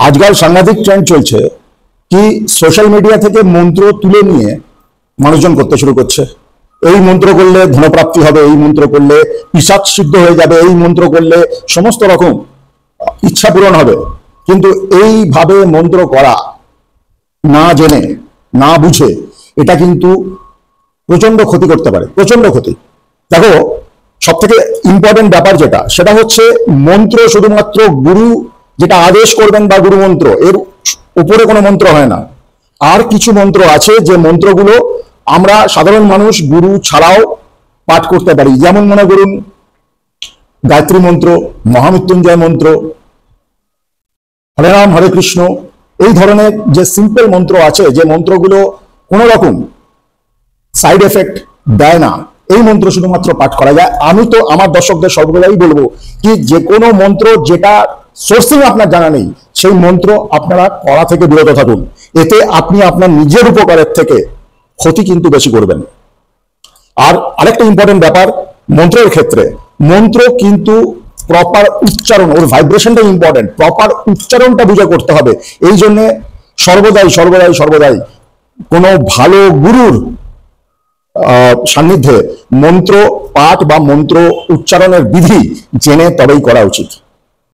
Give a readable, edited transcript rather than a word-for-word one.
আজকাল সাংঘাতিক ট্রেন্ড চলছে কি সোশ্যাল মিডিয়া থেকে মন্ত্র তুলে নিয়ে মানুষজন করতে শুরু করছে। এই মন্ত্র করলে ধনপ্রাপ্তি হবে, এই মন্ত্র করলে পিশাচ সিদ্ধ হয়ে যাবে, এই মন্ত্র করলে সমস্ত রকম ইচ্ছা পূরণ হবে। কিন্তু এইভাবে মন্ত্র করা না জেনে না বুঝে এটা কিন্তু প্রচন্ড ক্ষতি করতে পারে, প্রচন্ড ক্ষতি। দেখো, সব থেকে ইম্পর্টেন্ট ব্যাপার যেটা, সেটা হচ্ছে মন্ত্র শুধুমাত্র গুরু যেটা আদেশ করবেন বা গুরু মন্ত্র, এর উপরে কোনো মন্ত্র হয় না। আর কিছু মন্ত্র আছে যে মন্ত্রগুলো আমরা সাধারণ মানুষ গুরু ছাড়াও পাঠ করতে পারি। যেমন মনে করুন গায়ত্রী মন্ত্র, মহামৃত্যুঞ্জয় মন্ত্র, হরে রাম হরে কৃষ্ণ, এই ধরনের যে সিম্পল মন্ত্র আছে, যে মন্ত্রগুলো কোনো রকম সাইড এফেক্ট দেয় না, এই মন্ত্র শুধুমাত্র পাঠ করা যায়। আমি তো আমার দর্শকদের সর্বদাই বলবো কি যে কোনো মন্ত্র যেটা সোর্সিং আপনার জানা নেই, সেই মন্ত্র আপনারা করা থেকে বিরত থাকুন। এতে আপনি আপনার নিজের উপকারের থেকে ক্ষতি কিন্তু বেশি করবেন। আর আরেকটা ইম্পর্টেন্ট ব্যাপার মন্ত্রের ক্ষেত্রে, মন্ত্র কিন্তু প্রপার উচ্চারণ, ওর ভাইব্রেশনটা ইম্পর্টেন্ট, প্রপার উচ্চারণটা বুঝে করতে হবে। এই জন্যে সর্বদাই সর্বদাই সর্বদাই কোনো ভালো গুরুর সান্নিধ্যে মন্ত্র পাঠ বা মন্ত্র উচ্চারণের বিধি জেনে তবেই করা উচিত।